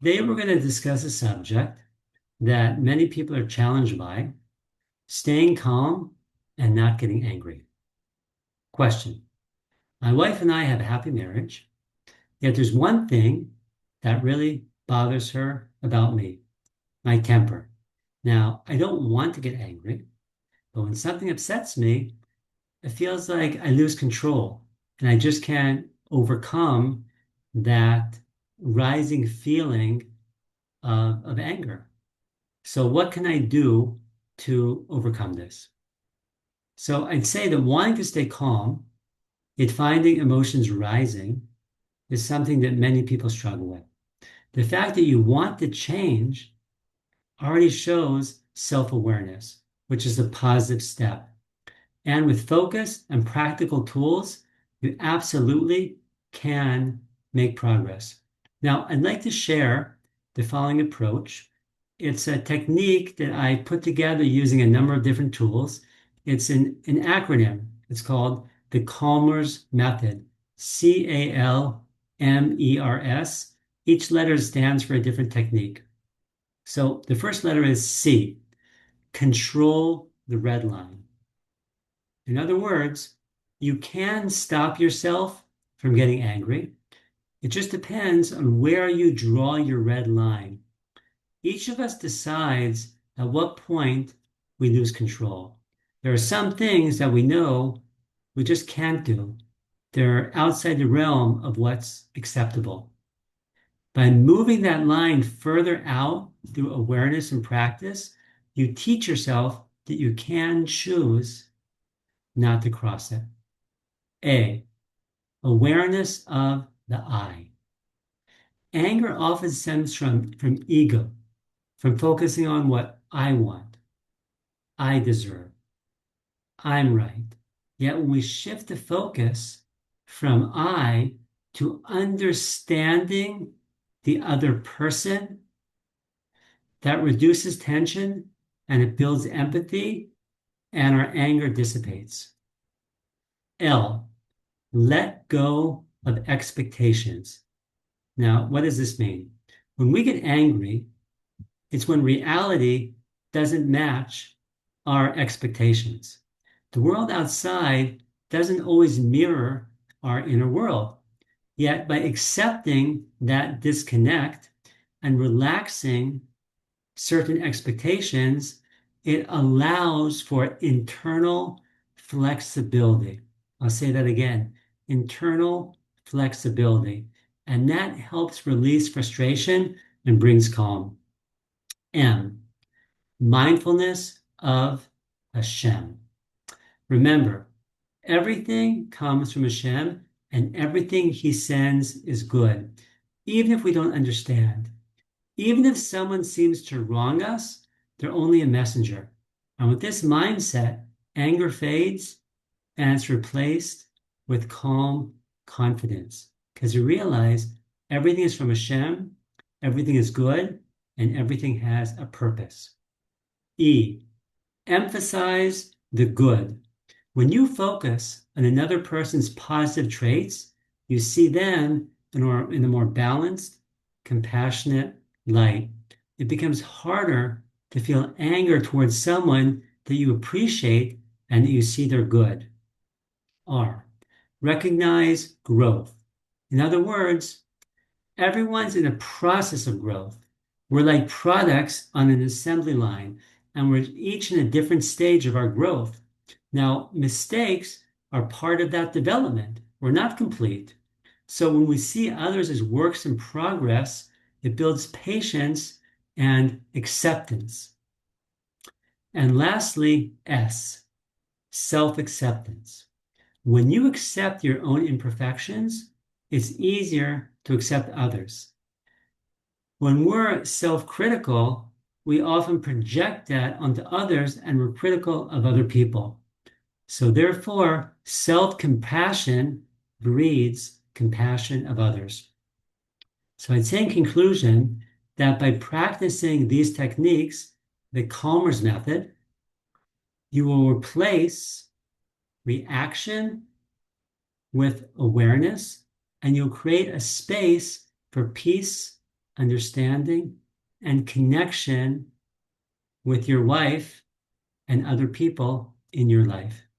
Today, we're going to discuss a subject that many people are challenged by: staying calm and not getting angry. Question: my wife and I have a happy marriage, yet there's one thing that really bothers her about me: my temper. Now, I don't want to get angry, but when something upsets me, it feels like I lose control and I just can't overcome that rising feeling of anger. So, what can I do to overcome this? So, I'd say that wanting to stay calm, yet finding emotions rising, is something that many people struggle with. The fact that you want to change already shows self-awareness, which is a positive step. And with focus and practical tools, you absolutely can make progress. Now, I'd like to share the following approach. It's a technique that I put together using a number of different tools. It's an acronym. It's called the Calmer's Method, CALMERS. Each letter stands for a different technique. So the first letter is C, control the red line. In other words, you can stop yourself from getting angry. It just depends on where you draw your red line. Each of us decides at what point we lose control. There are some things that we know we just can't do. They're outside the realm of what's acceptable. By moving that line further out through awareness and practice, you teach yourself that you can choose not to cross it. A, awareness of the I. Anger often stems from ego, from focusing on what I want, I deserve, I'm right. Yet when we shift the focus from I to understanding the other person, that reduces tension and it builds empathy, and our anger dissipates. L, let go of expectations. Now, what does this mean? When we get angry, it's when reality doesn't match our expectations. The world outside doesn't always mirror our inner world. Yet, by accepting that disconnect and relaxing certain expectations, it allows for internal flexibility. I'll say that again: internal flexibility. And that helps release frustration and brings calm. M, mindfulness of Hashem. Remember, everything comes from Hashem and everything He sends is good, even if we don't understand. Even if someone seems to wrong us, they're only a messenger. And with this mindset, anger fades and it's replaced with calm confidence, because you realize everything is from Hashem, everything is good, and everything has a purpose. E, emphasize the good. When you focus on another person's positive traits, you see them in a more balanced, compassionate light. It becomes harder to feel anger towards someone that you appreciate and that you see their good. R, recognize growth. In other words, everyone's in a process of growth. We're like products on an assembly line, and we're each in a different stage of our growth. Now, mistakes are part of that development. We're not complete. So when we see others as works in progress, it builds patience and acceptance. And lastly, S, self-acceptance. When you accept your own imperfections, it's easier to accept others. When we're self-critical, we often project that onto others and we're critical of other people. So therefore, self-compassion breeds compassion of others. So I'd say in conclusion that by practicing these techniques, the Calmer's method, you will replace reaction with awareness, and you'll create a space for peace understanding, and connection with your wife and other people in your life.